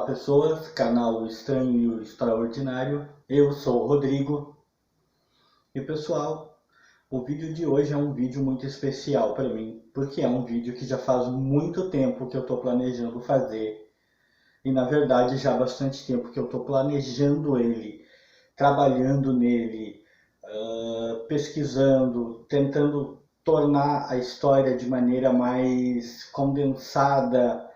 pessoas, canal Estranho e o Extraordinário. Eu sou o Rodrigo. E pessoal, o vídeo de hoje é um vídeo muito especial para mim, porque é um vídeo que já faz muito tempo que eu estou planejando fazer. E na verdade já há bastante tempo que eu estou planejando ele, trabalhando nele, pesquisando, tentando tornar a história de maneira mais condensada,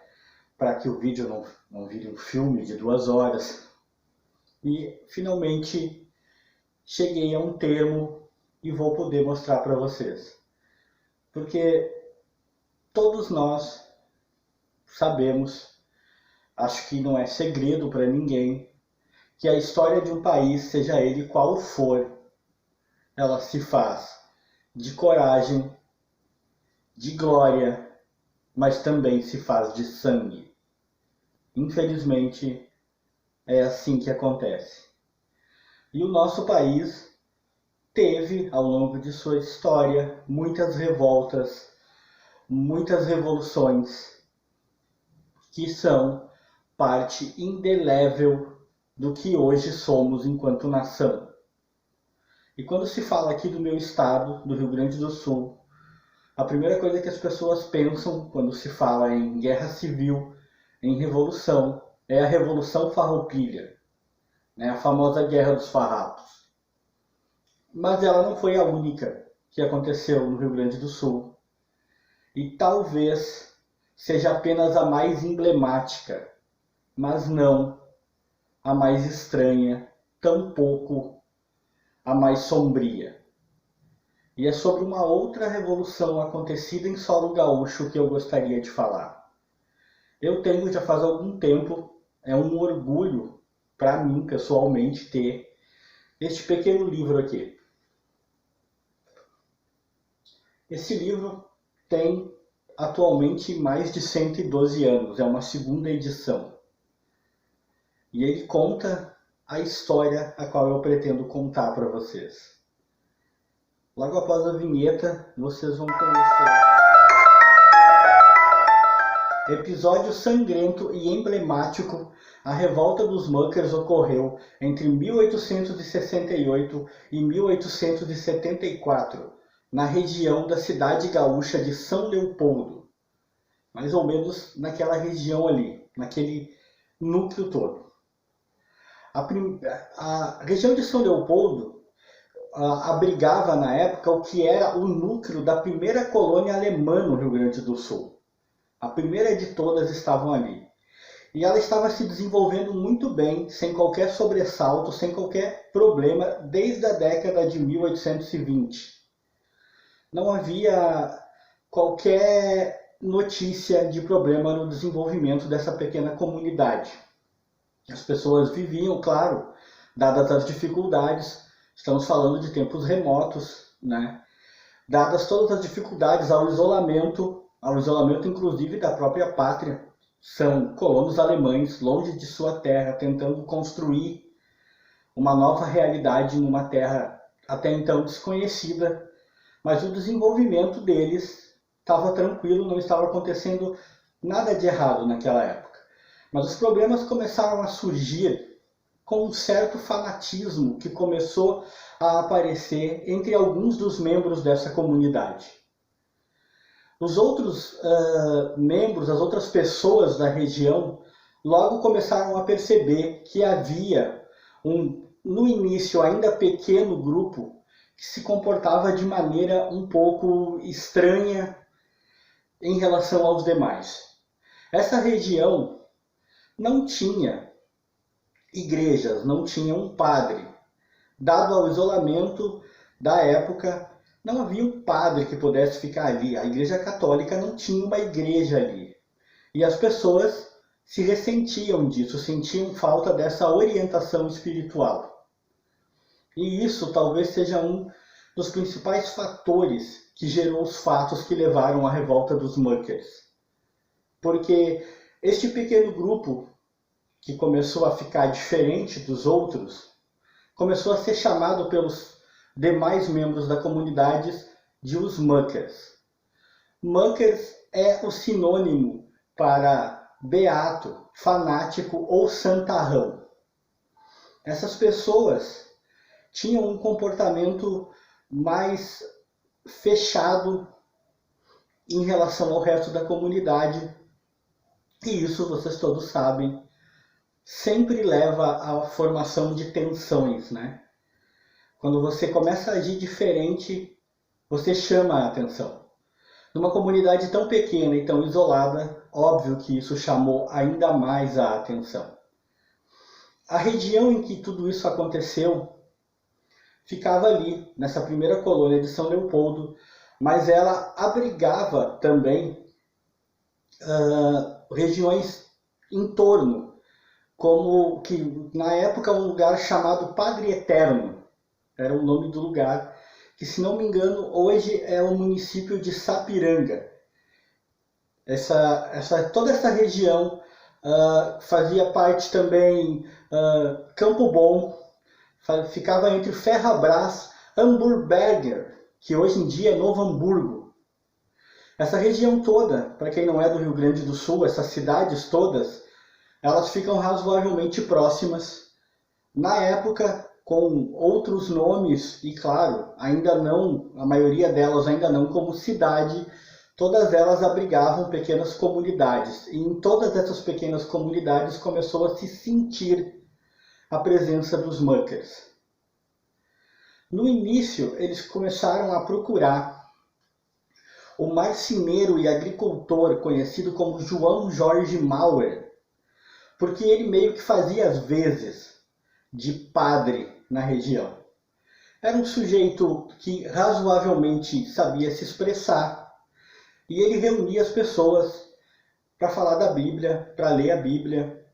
para que o vídeo não vire um filme de 2 horas. E finalmente cheguei a um termo e vou poder mostrar para vocês. Porque todos nós sabemos, acho que não é segredo para ninguém, que a história de um país, seja ele qual for, ela se faz de coragem, de glória, mas também se faz de sangue. Infelizmente, é assim que acontece. E o nosso país teve, ao longo de sua história, muitas revoltas, muitas revoluções, que são parte indelével do que hoje somos enquanto nação. E quando se fala aqui do meu estado, do Rio Grande do Sul, a primeira coisa que as pessoas pensam quando se fala em guerra civil, em revolução, é a Revolução Farroupilha, né? A famosa Guerra dos Farrapos. Mas ela não foi a única que aconteceu no Rio Grande do Sul. E talvez seja apenas a mais emblemática, mas não a mais estranha, tampouco a mais sombria. E é sobre uma outra revolução acontecida em solo gaúcho que eu gostaria de falar. Eu tenho já faz algum tempo, é um orgulho para mim pessoalmente ter este pequeno livro aqui. Esse livro tem atualmente mais de 112 anos, é uma segunda edição. E ele conta a história a qual eu pretendo contar para vocês. Logo após a vinheta, vocês vão conhecer. Episódio sangrento e emblemático, a revolta dos Muckers ocorreu entre 1868 e 1874, na região da cidade gaúcha de São Leopoldo. Mais ou menos naquela região ali, naquele núcleo todo. A região de São Leopoldo abrigava na época o que era o núcleo da primeira colônia alemã no Rio Grande do Sul. A primeira de todas estavam ali. E ela estava se desenvolvendo muito bem, sem qualquer sobressalto, sem qualquer problema, desde a década de 1820. Não havia qualquer notícia de problema no desenvolvimento dessa pequena comunidade. As pessoas viviam, claro, dadas as dificuldades, estamos falando de tempos remotos, né? Dadas todas as dificuldades ao isolamento inclusive da própria pátria. São colonos alemães longe de sua terra, tentando construir uma nova realidade numa terra até então desconhecida, mas o desenvolvimento deles estava tranquilo, não estava acontecendo nada de errado naquela época. Mas os problemas começaram a surgir com um certo fanatismo que começou a aparecer entre alguns dos membros dessa comunidade. Os outros membros, as outras pessoas da região, logo começaram a perceber que havia no início ainda pequeno grupo que se comportava de maneira um pouco estranha em relação aos demais. Essa região não tinha igrejas, não tinha um padre. Dado ao isolamento da época, não havia um padre que pudesse ficar ali. A Igreja Católica não tinha uma igreja ali. E as pessoas se ressentiam disso, sentiam falta dessa orientação espiritual. E isso talvez seja um dos principais fatores que gerou os fatos que levaram à revolta dos Muckers. Porque este pequeno grupo, que começou a ficar diferente dos outros, começou a ser chamado pelos demais membros da comunidade de os Muckers. Muckers é o sinônimo para beato, fanático ou santarrão. Essas pessoas tinham um comportamento mais fechado em relação ao resto da comunidade, e isso, vocês todos sabem, sempre leva à formação de tensões, né? Quando você começa a agir diferente, você chama a atenção. Numa comunidade tão pequena e tão isolada, óbvio que isso chamou ainda mais a atenção. A região em que tudo isso aconteceu ficava ali, nessa primeira colônia de São Leopoldo, mas ela abrigava também regiões em torno, como que na época um lugar chamado Padre Eterno, era o nome do lugar, que se não me engano hoje é o município de Sapiranga. Toda essa região fazia parte também Campo Bom, ficava entre Ferrabras, Hamburger, que hoje em dia é Novo Hamburgo. Essa região toda, para quem não é do Rio Grande do Sul, essas cidades todas, elas ficam razoavelmente próximas. Na época, com outros nomes, e claro, ainda não, a maioria delas ainda não como cidade, todas elas abrigavam pequenas comunidades. E em todas essas pequenas comunidades começou a se sentir a presença dos muckers. No início, eles começaram a procurar o marceneiro e agricultor conhecido como João Jorge Mauer, porque ele meio que fazia as vezes de padre na região. Era um sujeito que razoavelmente sabia se expressar, e ele reunia as pessoas para falar da Bíblia, para ler a Bíblia.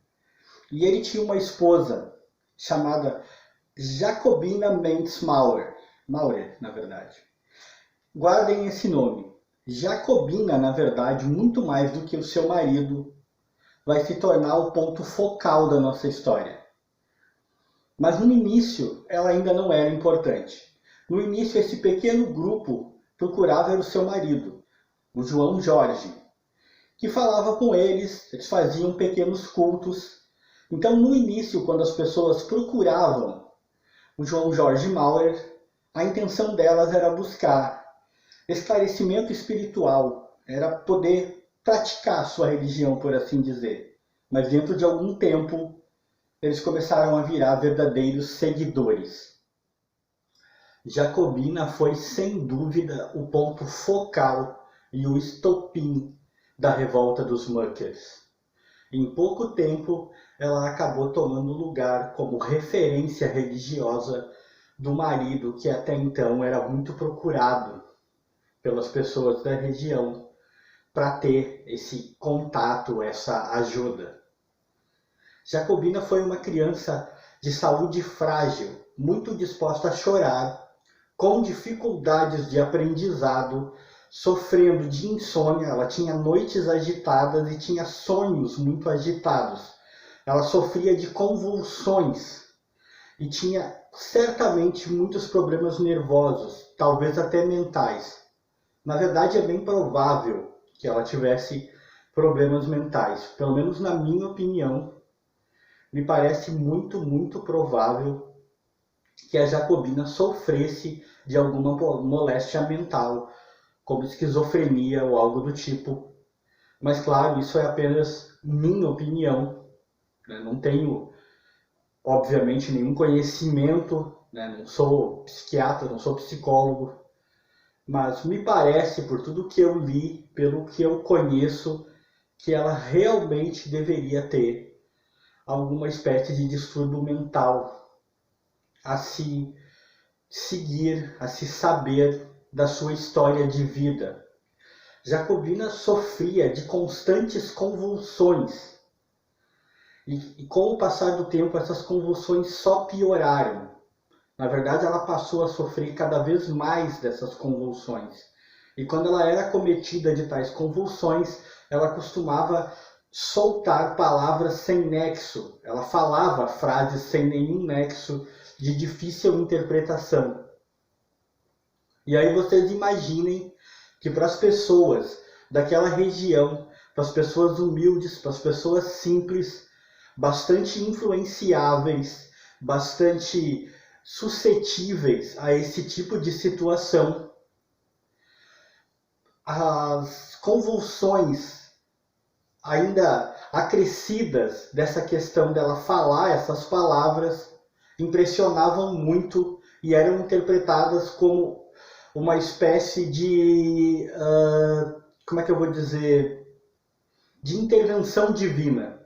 E ele tinha uma esposa chamada Jacobina Mendes Mauer, na verdade. Guardem esse nome. Jacobina, na verdade, muito mais do que o seu marido, vai se tornar o ponto focal da nossa história. Mas no início, ela ainda não era importante. No início, esse pequeno grupo procurava o seu marido, o João Jorge, que falava com eles, eles faziam pequenos cultos. Então, no início, quando as pessoas procuravam o João Jorge Mauer, a intenção delas era buscar esclarecimento espiritual, era poder praticar sua religião, por assim dizer. Mas dentro de algum tempo, eles começaram a virar verdadeiros seguidores. Jacobina foi, sem dúvida, o ponto focal e o estopim da revolta dos muckers. Em pouco tempo, ela acabou tomando lugar como referência religiosa do marido que até então era muito procurado pelas pessoas da região para ter esse contato, essa ajuda. Jacobina foi uma criança de saúde frágil, muito disposta a chorar, com dificuldades de aprendizado, sofrendo de insônia. Ela tinha noites agitadas e tinha sonhos muito agitados. Ela sofria de convulsões e tinha certamente muitos problemas nervosos, talvez até mentais. Na verdade, é bem provável que ela tivesse problemas mentais. Pelo menos na minha opinião, me parece muito, muito provável que a Jacobina sofresse de alguma moléstia mental, como esquizofrenia ou algo do tipo. Mas claro, isso é apenas minha opinião. Não tenho, obviamente, nenhum conhecimento, não sou psiquiatra, não sou psicólogo, mas me parece, por tudo que eu li, pelo que eu conheço, que ela realmente deveria ter alguma espécie de distúrbio mental, a se seguir, a se saber da sua história de vida. Jacobina sofria de constantes convulsões. E com o passar do tempo, essas convulsões só pioraram. Na verdade, ela passou a sofrer cada vez mais dessas convulsões. E quando ela era acometida de tais convulsões, ela costumava soltar palavras sem nexo. Ela falava frases sem nenhum nexo, de difícil interpretação. E aí vocês imaginem que para as pessoas daquela região, para as pessoas humildes, para as pessoas simples, bastante influenciáveis, bastante suscetíveis a esse tipo de situação. As convulsões ainda acrescidas dessa questão dela falar essas palavras impressionavam muito e eram interpretadas como uma espécie de, como é que eu vou dizer, de intervenção divina.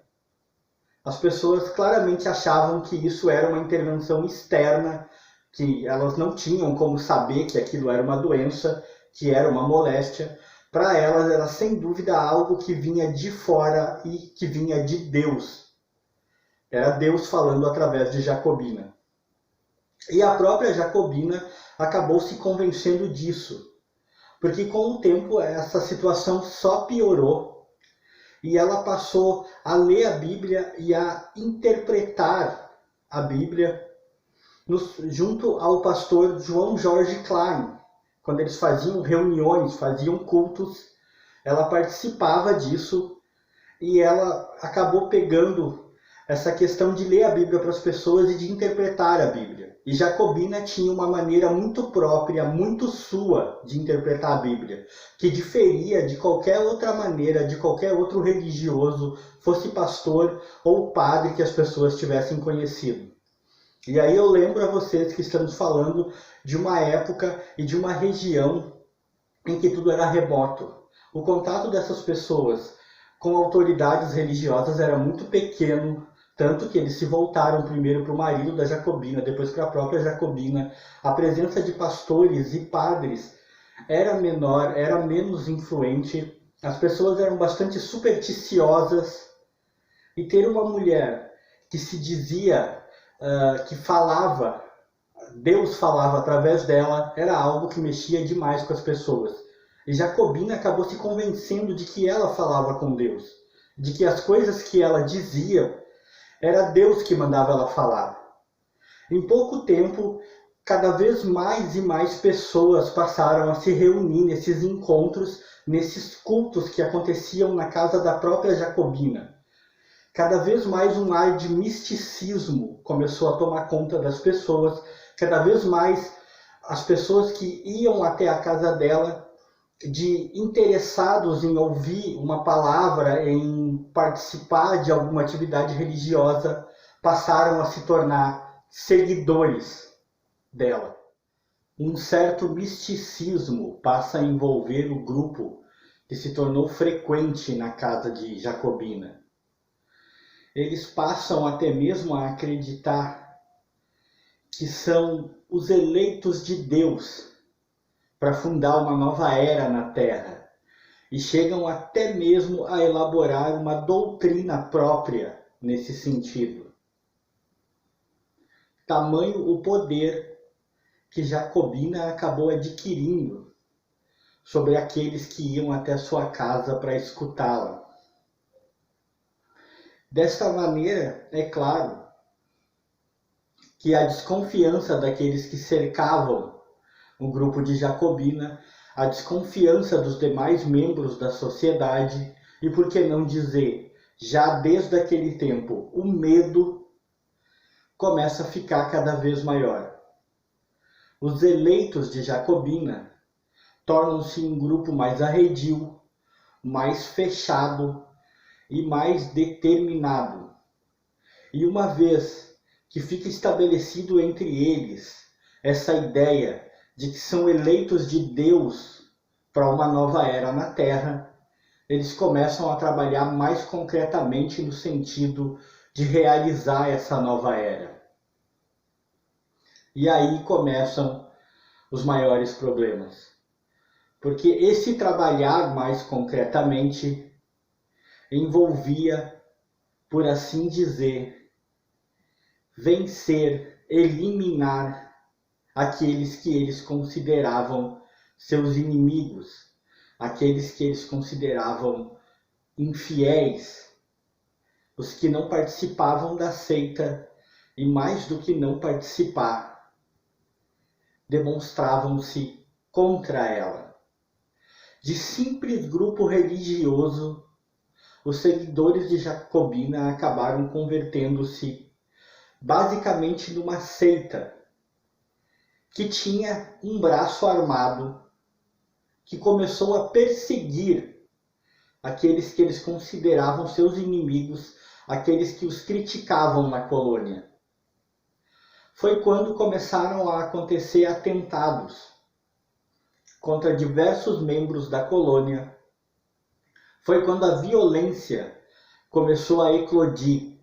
As pessoas claramente achavam que isso era uma intervenção externa, que elas não tinham como saber que aquilo era uma doença, que era uma moléstia. Para elas era sem dúvida algo que vinha de fora e que vinha de Deus. Era Deus falando através de Jacobina. E a própria Jacobina acabou se convencendo disso, porque com o tempo essa situação só piorou e ela passou a ler a Bíblia e a interpretar a Bíblia junto ao pastor João Jorge Klein. Quando eles faziam reuniões, faziam cultos, ela participava disso e ela acabou pegando essa questão de ler a Bíblia para as pessoas e de interpretar a Bíblia. E Jacobina tinha uma maneira muito própria, muito sua de interpretar a Bíblia, que diferia de qualquer outra maneira, de qualquer outro religioso, fosse pastor ou padre que as pessoas tivessem conhecido. E aí eu lembro a vocês que estamos falando de uma época e de uma região em que tudo era remoto. O contato dessas pessoas com autoridades religiosas era muito pequeno, tanto que eles se voltaram primeiro para o marido da Jacobina, depois para a própria Jacobina. A presença de pastores e padres era menor, era menos influente. As pessoas eram bastante supersticiosas. E ter uma mulher que se dizia que falava, Deus falava através dela, era algo que mexia demais com as pessoas. E Jacobina acabou se convencendo de que ela falava com Deus, de que as coisas que ela dizia, era Deus que mandava ela falar. Em pouco tempo, cada vez mais e mais pessoas passaram a se reunir nesses encontros, nesses cultos que aconteciam na casa da própria Jacobina. Cada vez mais um ar de misticismo começou a tomar conta das pessoas, cada vez mais as pessoas que iam até a casa dela, de interessados em ouvir uma palavra, em participar de alguma atividade religiosa, passaram a se tornar seguidores dela. Um certo misticismo passa a envolver o grupo que se tornou frequente na casa de Jacobina. Eles passam até mesmo a acreditar que são os eleitos de Deus para fundar uma nova era na Terra, e chegam até mesmo a elaborar uma doutrina própria nesse sentido. Tamanho o poder que Jacobina acabou adquirindo sobre aqueles que iam até sua casa para escutá-la. Desta maneira, é claro que a desconfiança daqueles que cercavam o grupo de Jacobina, a desconfiança dos demais membros da sociedade e, por que não dizer, já desde aquele tempo, o medo começa a ficar cada vez maior. Os eleitos de Jacobina tornam-se um grupo mais arredio, mais fechado e mais determinado. E uma vez que fica estabelecido entre eles essa ideia de que são eleitos de Deus para uma nova era na Terra, eles começam a trabalhar mais concretamente no sentido de realizar essa nova era. E aí começam os maiores problemas. Porque esse trabalhar mais concretamente envolvia, por assim dizer, vencer, eliminar aqueles que eles consideravam seus inimigos, aqueles que eles consideravam infiéis, os que não participavam da seita e, mais do que não participar, demonstravam-se contra ela. De simples grupo religioso os seguidores de Jacobina acabaram convertendo-se basicamente numa seita que tinha um braço armado que começou a perseguir aqueles que eles consideravam seus inimigos, aqueles que os criticavam na colônia. Foi quando começaram a acontecer atentados contra diversos membros da colônia. Foi quando a violência começou a eclodir.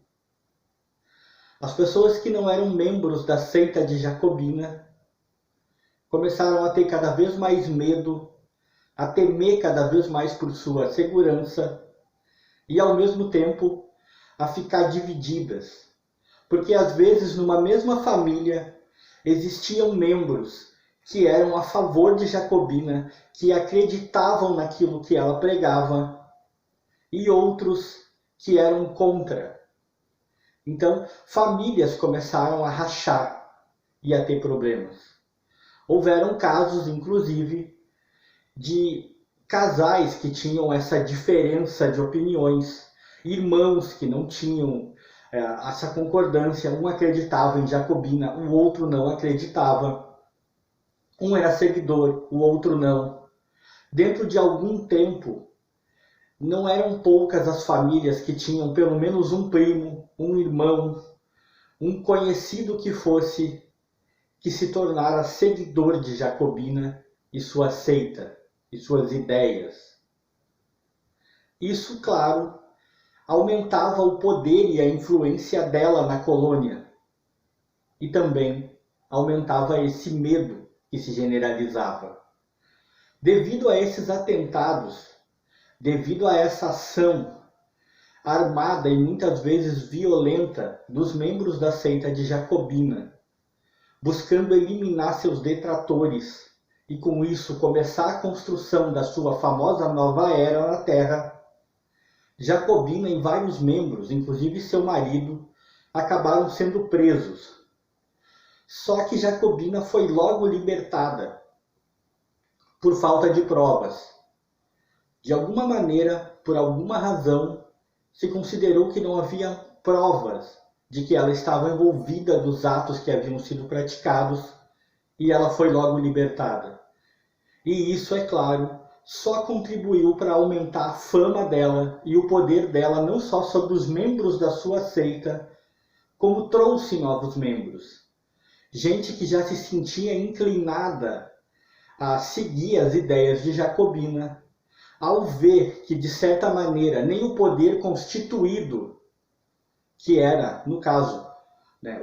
As pessoas que não eram membros da seita de Jacobina começaram a ter cada vez mais medo, a temer cada vez mais por sua segurança e, ao mesmo tempo, a ficar divididas. Porque, às vezes, numa mesma família, existiam membros que eram a favor de Jacobina, que acreditavam naquilo que ela pregava, e outros que eram contra. Então, famílias começaram a rachar e a ter problemas. Houveram casos, inclusive, de casais que tinham essa diferença de opiniões, irmãos que não tinham essa concordância, um acreditava em Jacobina, o outro não acreditava. Um era seguidor, o outro não. Dentro de algum tempo, não eram poucas as famílias que tinham pelo menos um primo, um irmão, um conhecido que fosse, que se tornara seguidor de Jacobina e sua seita e suas ideias. Isso, claro, aumentava o poder e a influência dela na colônia. E também aumentava esse medo que se generalizava. Devido a esses atentados, devido a essa ação armada e muitas vezes violenta dos membros da seita de Jacobina, buscando eliminar seus detratores e com isso começar a construção da sua famosa nova era na Terra, Jacobina e vários membros, inclusive seu marido, acabaram sendo presos. Só que Jacobina foi logo libertada por falta de provas. De alguma maneira, por alguma razão, se considerou que não havia provas de que ela estava envolvida dos atos que haviam sido praticados e ela foi logo libertada. E isso, é claro, só contribuiu para aumentar a fama dela e o poder dela não só sobre os membros da sua seita, como trouxe novos membros. Gente que já se sentia inclinada a seguir as ideias de Jacobina, ao ver que, de certa maneira, nem o poder constituído, que era, no caso,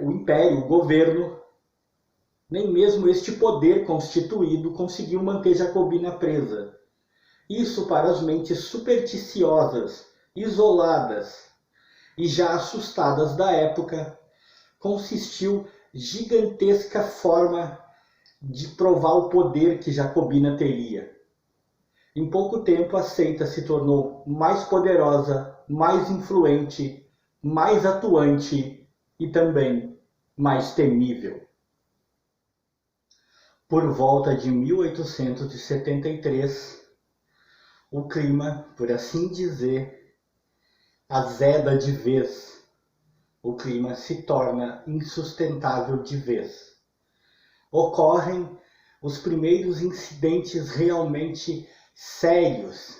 o império, o governo, nem mesmo este poder constituído conseguiu manter Jacobina presa. Isso para as mentes supersticiosas, isoladas e já assustadas da época, consistiu gigantesca forma de provar o poder que Jacobina teria. Em pouco tempo a seita se tornou mais poderosa, mais influente, mais atuante e também mais temível. Por volta de 1873, o clima, por assim dizer, azeda de vez. O clima se torna insustentável de vez. Ocorrem os primeiros incidentes realmente sérios,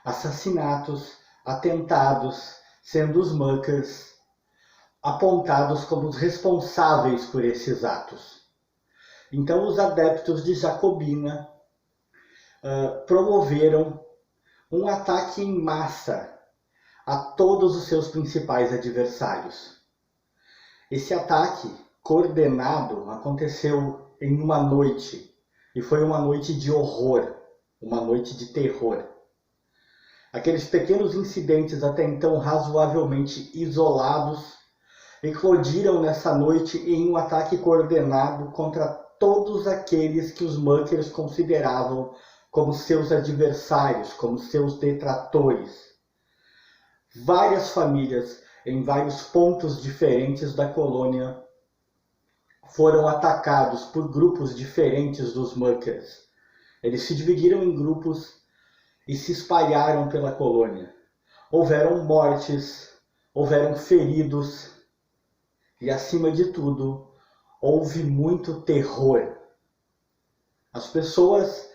assassinatos, atentados, sendo os muckers apontados como os responsáveis por esses atos. Então os adeptos de Jacobina promoveram um ataque em massa a todos os seus principais adversários. Esse ataque coordenado aconteceu em uma noite, e foi uma noite de horror, uma noite de terror. Aqueles pequenos incidentes até então razoavelmente isolados eclodiram nessa noite em um ataque coordenado contra todos aqueles que os muckers consideravam como seus adversários, como seus detratores. Várias famílias em vários pontos diferentes da colônia foram atacados por grupos diferentes dos muckers. Eles se dividiram em grupos e se espalharam pela colônia. houveram mortes, houveram feridos e, acima de tudo, houve muito terror. As pessoas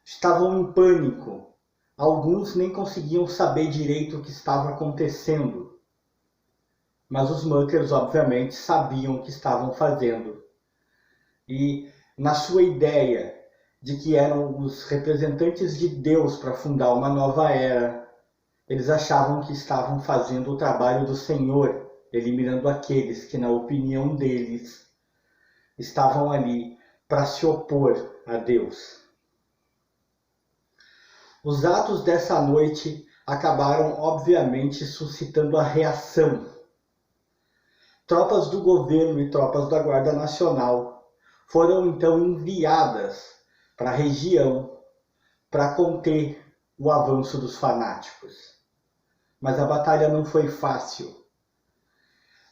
estavam em pânico. Alguns nem conseguiam saber direito o que estava acontecendo. Mas os Muckers, obviamente, sabiam o que estavam fazendo. E, na sua ideia de que eram os representantes de Deus para fundar uma nova era, eles achavam que estavam fazendo o trabalho do Senhor, eliminando aqueles que, na opinião deles, estavam ali para se opor a Deus. Os atos dessa noite acabaram, obviamente, suscitando a reação. Tropas do governo e tropas da Guarda Nacional foram então enviadas para a região para conter o avanço dos fanáticos. Mas a batalha não foi fácil.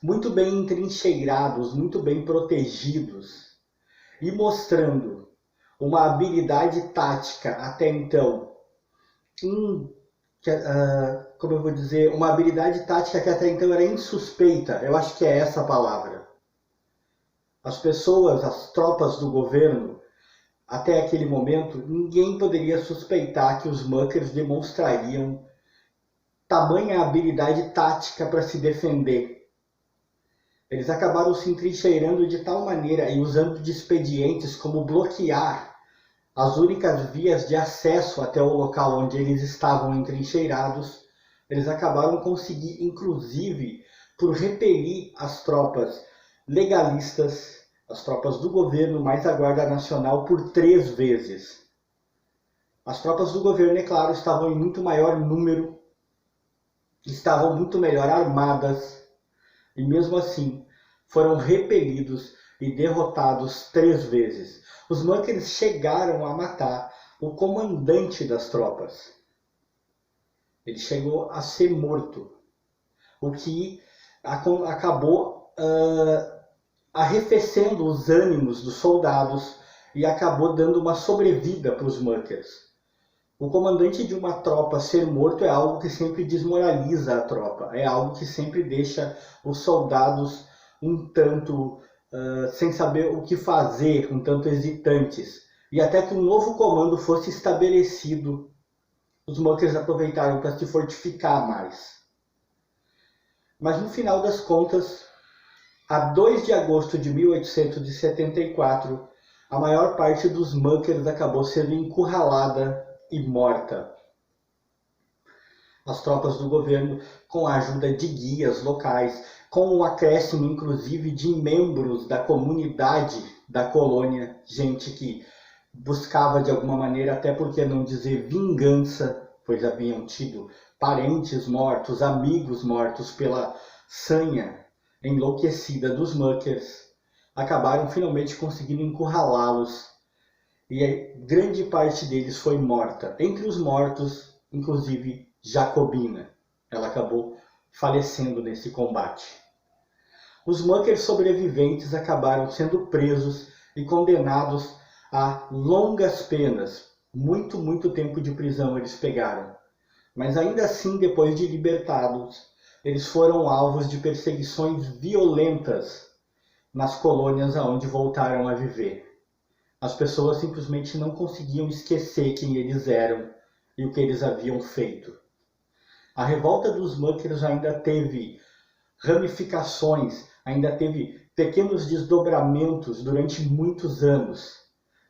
Muito bem entrincheirados, muito bem protegidos e mostrando uma habilidade tática até então, como eu vou dizer, uma habilidade tática que até então era insuspeita, eu acho que é essa a palavra. As pessoas, as tropas do governo, até aquele momento, ninguém poderia suspeitar que os Muckers demonstrariam tamanha habilidade tática para se defender. Eles acabaram se entrincheirando de tal maneira e usando de expedientes como bloquear as únicas vias de acesso até o local onde eles estavam entrincheirados. Eles acabaram conseguindo, inclusive, por repelir as tropas legalistas, as tropas do governo mais a Guarda Nacional por 3 vezes. As tropas do governo, é claro, estavam em muito maior número, estavam muito melhor armadas, e mesmo assim foram repelidos e derrotados 3 vezes. Os Muckers chegaram a matar o comandante das tropas. Ele chegou a ser morto, o que acabou arrefecendo os ânimos dos soldados e acabou dando uma sobrevida para os Muckers. O comandante de uma tropa ser morto é algo que sempre desmoraliza a tropa, é algo que sempre deixa os soldados um tanto sem saber o que fazer, um tanto hesitantes. E até que um novo comando fosse estabelecido, os Muckers aproveitaram para se fortificar mais. Mas no final das contas, a 2 de agosto de 1874, a maior parte dos Muckers acabou sendo encurralada e morta. As tropas do governo, com a ajuda de guias locais, com o acréscimo inclusive de membros da comunidade da colônia, gente que buscava de alguma maneira, até por que não dizer vingança, pois haviam tido parentes mortos, amigos mortos pela sanha enlouquecida dos Muckers, acabaram finalmente conseguindo encurralá-los e grande parte deles foi morta. Entre os mortos, inclusive Jacobina. Ela acabou falecendo nesse combate. Os Muckers sobreviventes acabaram sendo presos e condenados a longas penas. Muito tempo de prisão eles pegaram. Mas ainda assim, depois de libertados, eles foram alvos de perseguições violentas nas colônias aonde voltaram a viver. As pessoas simplesmente não conseguiam esquecer quem eles eram e o que eles haviam feito. A revolta dos Muckers ainda teve ramificações, ainda teve pequenos desdobramentos durante muitos anos.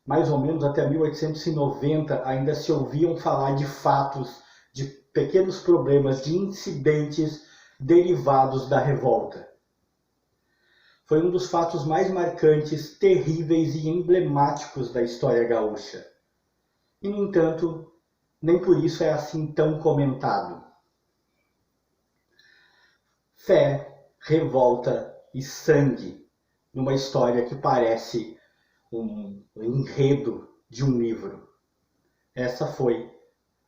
Mais ou menos até 1890 ainda se ouviam falar de fatos, de pequenos problemas, de incidentes derivados da revolta. Foi um dos fatos mais marcantes, terríveis e emblemáticos da história gaúcha. E, no entanto, nem por isso é assim tão comentado. Fé, revolta e sangue numa história que parece um enredo de um livro. Essa foi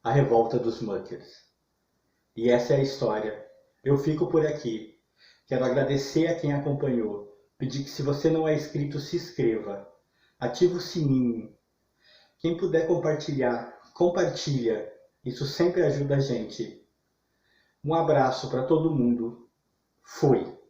a revolta dos Muckers. E essa é a história. Eu fico por aqui. Quero agradecer a quem acompanhou. Pedir que, se você não é inscrito, se inscreva. Ative o sininho. Quem puder compartilhar, compartilha. Isso sempre ajuda a gente. Um abraço para todo mundo. Fui.